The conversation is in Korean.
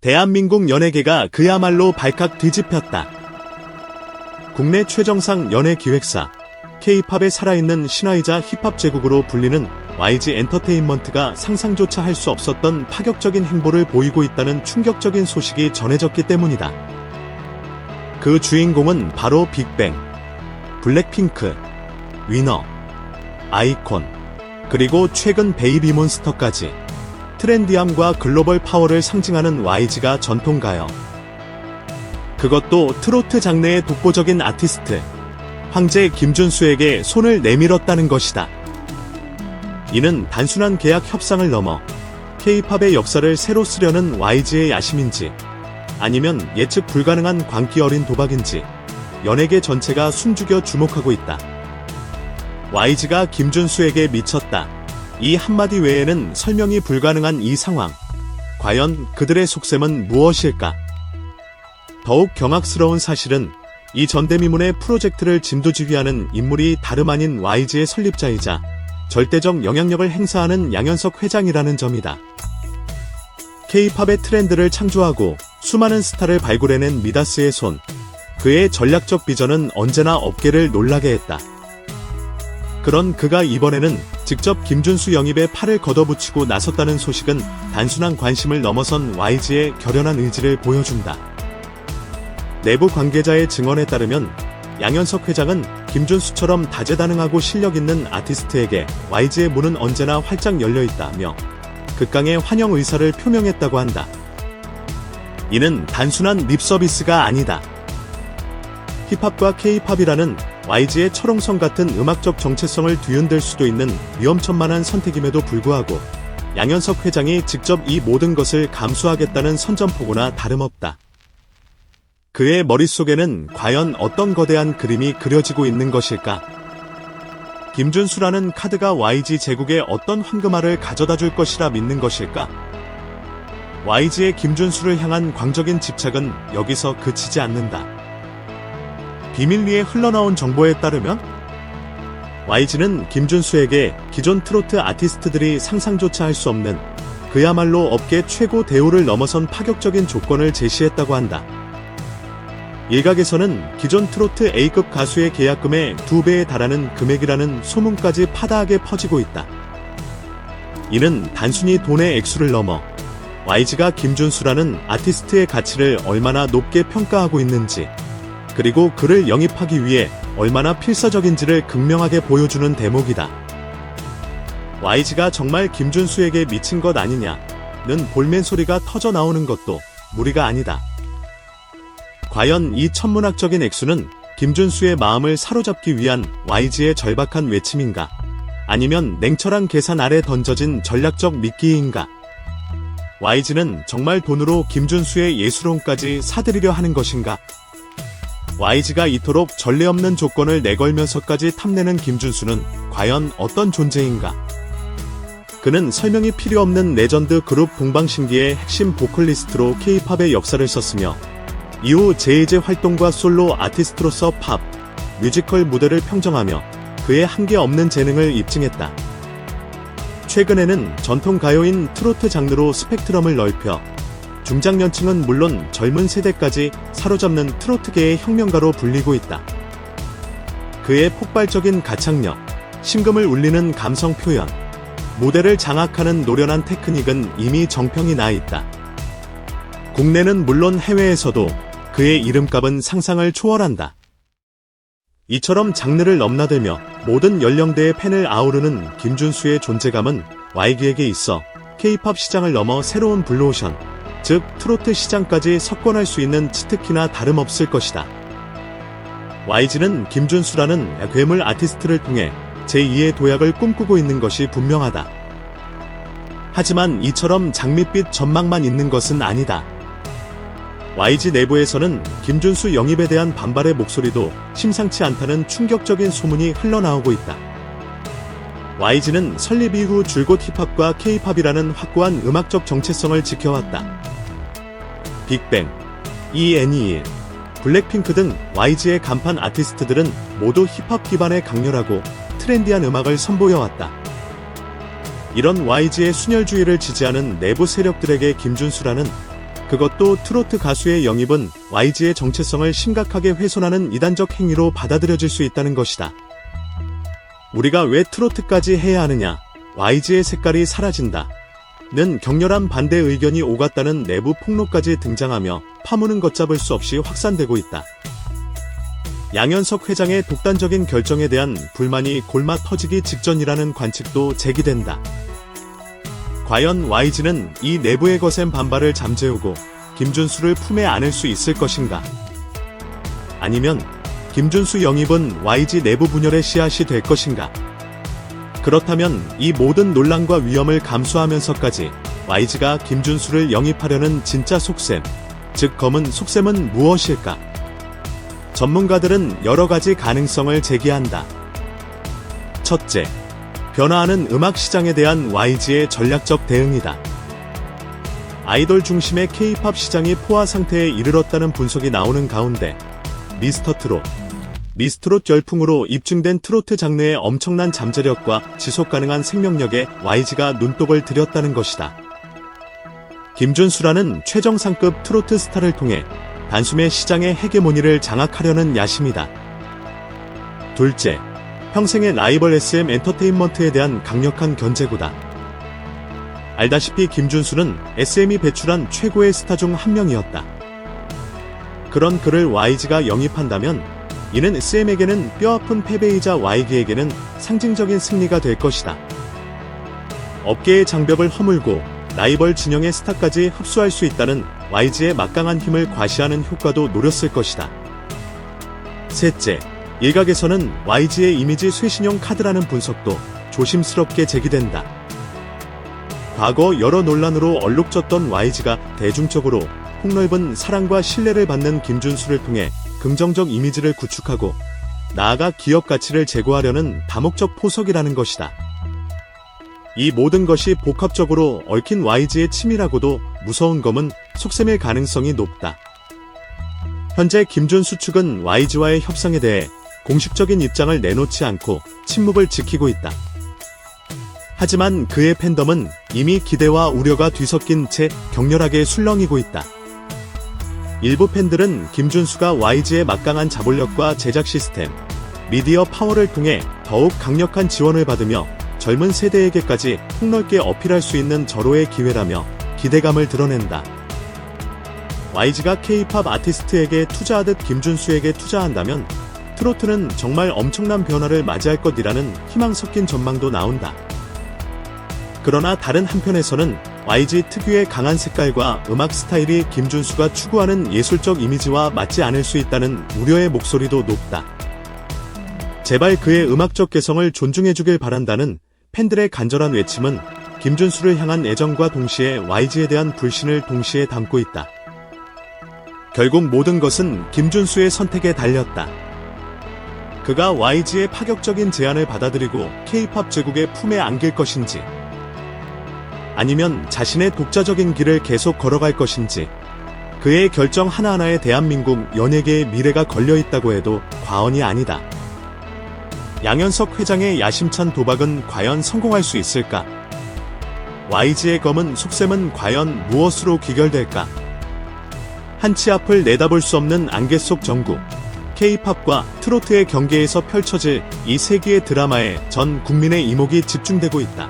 대한민국 연예계가 그야말로 발칵 뒤집혔다. 국내 최정상 연예기획사, K-팝의 살아있는 신화이자 힙합 제국으로 불리는 YG 엔터테인먼트가 상상조차 할 수 없었던 파격적인 행보를 보이고 있다는 충격적인 소식이 전해졌기 때문이다. 그 주인공은 바로 빅뱅, 블랙핑크, 위너, 아이콘, 그리고 최근 베이비몬스터까지 트렌디함과 글로벌 파워를 상징하는 YG가 전통가요. 그것도 트로트 장르의 독보적인 아티스트, 황제 김준수에게 손을 내밀었다는 것이다. 이는 단순한 계약 협상을 넘어 K-팝의 역사를 새로 쓰려는 YG의 야심인지, 아니면 예측 불가능한 광기 어린 도박인지 연예계 전체가 숨죽여 주목하고 있다. YG가 김준수에게 미쳤다. 이 한마디 외에는 설명이 불가능한 이 상황. 과연 그들의 속셈은 무엇일까? 더욱 경악스러운 사실은 이 전대미문의 프로젝트를 진두지휘하는 인물이 다름 아닌 YG의 설립자이자 절대적 영향력을 행사하는 양현석 회장이라는 점이다. K-팝의 트렌드를 창조하고 수많은 스타를 발굴해낸 미다스의 손. 그의 전략적 비전은 언제나 업계를 놀라게 했다. 그런 그가 이번에는 직접 김준수 영입에 팔을 걷어붙이고 나섰다는 소식은 단순한 관심을 넘어선 YG의 결연한 의지를 보여준다. 내부 관계자의 증언에 따르면 양현석 회장은 김준수처럼 다재다능하고 실력 있는 아티스트에게 YG의 문은 언제나 활짝 열려있다며 극강의 환영 의사를 표명했다고 한다. 이는 단순한 립서비스가 아니다. 힙합과 K-팝이라는 YG의 철옹성 같은 음악적 정체성을 뒤흔들 수도 있는 위험천만한 선택임에도 불구하고 양현석 회장이 직접 이 모든 것을 감수하겠다는 선전포고나 다름없다. 그의 머릿속에는 과연 어떤 거대한 그림이 그려지고 있는 것일까? 김준수라는 카드가 YG 제국에 어떤 황금알을 가져다 줄 것이라 믿는 것일까? YG의 김준수를 향한 광적인 집착은 여기서 그치지 않는다. 비밀리에 흘러나온 정보에 따르면 YG는 김준수에게 기존 트로트 아티스트들이 상상조차 할 수 없는 그야말로 업계 최고 대우를 넘어선 파격적인 조건을 제시했다고 한다. 일각에서는 기존 트로트 A급 가수의 계약금의 2배에 달하는 금액이라는 소문까지 파다하게 퍼지고 있다. 이는 단순히 돈의 액수를 넘어 YG가 김준수라는 아티스트의 가치를 얼마나 높게 평가하고 있는지, 그리고 그를 영입하기 위해 얼마나 필사적인지를 극명하게 보여주는 대목이다. YG가 정말 김준수에게 미친 것 아니냐는 볼멘 소리가 터져 나오는 것도 무리가 아니다. 과연 이 천문학적인 액수는 김준수의 마음을 사로잡기 위한 YG의 절박한 외침인가? 아니면 냉철한 계산 아래 던져진 전략적 미끼인가? YG는 정말 돈으로 김준수의 예술혼까지 사들이려 하는 것인가? YG가 이토록 전례 없는 조건을 내걸면서까지 탐내는 김준수는 과연 어떤 존재인가? 그는 설명이 필요 없는 레전드 그룹 동방신기의 핵심 보컬리스트로 K-팝의 역사를 썼으며 이후 재해제 활동과 솔로 아티스트로서 팝, 뮤지컬 무대를 평정하며 그의 한계 없는 재능을 입증했다. 최근에는 전통 가요인 트로트 장르로 스펙트럼을 넓혀 중장년층은 물론 젊은 세대까지 사로잡는 트로트계의 혁명가로 불리고 있다. 그의 폭발적인 가창력, 심금을 울리는 감성 표현, 무대를 장악하는 노련한 테크닉은 이미 정평이 나 있다. 국내는 물론 해외에서도 그의 이름값은 상상을 초월한다. 이처럼 장르를 넘나들며 모든 연령대의 팬을 아우르는 김준수의 존재감은 YG에게 있어 K-팝 시장을 넘어 새로운 블루오션, 즉 트로트 시장까지 석권할 수 있는 치트키나 다름없을 것이다. YG는 김준수라는 괴물 아티스트를 통해 제2의 도약을 꿈꾸고 있는 것이 분명하다. 하지만 이처럼 장밋빛 전망만 있는 것은 아니다. YG 내부에서는 김준수 영입에 대한 반발의 목소리도 심상치 않다는 충격적인 소문이 흘러나오고 있다. YG는 설립 이후 줄곧 힙합과 K-팝이라는 확고한 음악적 정체성을 지켜왔다. 빅뱅, ENE1, 블랙핑크 등 YG의 간판 아티스트들은 모두 힙합 기반의 강렬하고 트렌디한 음악을 선보여왔다. 이런 YG의 순혈주의를 지지하는 내부 세력들에게 김준수라는 그것도 트로트 가수의 영입은 YG의 정체성을 심각하게 훼손하는 이단적 행위로 받아들여질 수 있다는 것이다. 우리가 왜 트로트까지 해야 하느냐? YG의 색깔이 사라진다. 는 격렬한 반대 의견이 오갔다는 내부 폭로까지 등장하며 파문은 걷잡을 수 없이 확산되고 있다. 양현석 회장의 독단적인 결정에 대한 불만이 골마 터지기 직전이라는 관측도 제기된다. 과연 YG는 이 내부의 거센 반발을 잠재우고 김준수를 품에 안을 수 있을 것인가? 아니면 김준수 영입은 YG 내부 분열의 씨앗이 될 것인가? 그렇다면 이 모든 논란과 위험을 감수하면서까지 YG가 김준수를 영입하려는 진짜 속셈, 즉 검은 속셈은 무엇일까? 전문가들은 여러 가지 가능성을 제기한다. 첫째, 변화하는 음악 시장에 대한 YG의 전략적 대응이다. 아이돌 중심의 K-팝 시장이 포화 상태에 이르렀다는 분석이 나오는 가운데 미스터트롯, 미스트롯 열풍으로 입증된 트로트 장르의 엄청난 잠재력과 지속 가능한 생명력에 YG가 눈독을 들였다는 것이다. 김준수라는 최정상급 트로트 스타를 통해 단숨에 시장의 헤게모니를 장악하려는 야심이다. 둘째, 평생의 라이벌 SM 엔터테인먼트에 대한 강력한 견제구다. 알다시피 김준수는 SM이 배출한 최고의 스타 중 한 명이었다. 그런 그를 YG가 영입한다면 이는 SM에게는 뼈아픈 패배이자 YG에게는 상징적인 승리가 될 것이다. 업계의 장벽을 허물고 라이벌 진영의 스타까지 흡수할 수 있다는 YG의 막강한 힘을 과시하는 효과도 노렸을 것이다. 셋째, 일각에서는 YG의 이미지 쇄신용 카드라는 분석도 조심스럽게 제기된다. 과거 여러 논란으로 얼룩졌던 YG가 대중적으로 폭넓은 사랑과 신뢰를 받는 김준수를 통해 긍정적 이미지를 구축하고 나아가 기업 가치를 제고하려는 다목적 포석이라는 것이다. 이 모든 것이 복합적으로 얽힌 YG의 치밀하고도 무서운 검은 속셈일 가능성이 높다. 현재 김준수 측은 YG와의 협상에 대해 공식적인 입장을 내놓지 않고 침묵을 지키고 있다. 하지만 그의 팬덤은 이미 기대와 우려가 뒤섞인 채 격렬하게 술렁이고 있다. 일부 팬들은 김준수가 YG의 막강한 자본력과 제작 시스템, 미디어 파워를 통해 더욱 강력한 지원을 받으며 젊은 세대에게까지 폭넓게 어필할 수 있는 절호의 기회라며 기대감을 드러낸다. YG가 K-팝 아티스트에게 투자하듯 김준수에게 투자한다면 트로트는 정말 엄청난 변화를 맞이할 것이라는 희망 섞인 전망도 나온다. 그러나 다른 한편에서는 YG 특유의 강한 색깔과 음악 스타일이 김준수가 추구하는 예술적 이미지와 맞지 않을 수 있다는 우려의 목소리도 높다. 제발 그의 음악적 개성을 존중해주길 바란다는 팬들의 간절한 외침은 김준수를 향한 애정과 동시에 YG에 대한 불신을 동시에 담고 있다. 결국 모든 것은 김준수의 선택에 달렸다. 그가 YG의 파격적인 제안을 받아들이고 K-팝 제국의 품에 안길 것인지, 아니면 자신의 독자적인 길을 계속 걸어갈 것인지, 그의 결정 하나하나에 대한민국 연예계의 미래가 걸려있다고 해도 과언이 아니다. 양현석 회장의 야심찬 도박은 과연 성공할 수 있을까? YG의 검은 속셈은 과연 무엇으로 귀결될까? 한치 앞을 내다볼 수 없는 안개 속 정국, K-팝과 트로트의 경계에서 펼쳐질 이 세기의 드라마에 전 국민의 이목이 집중되고 있다.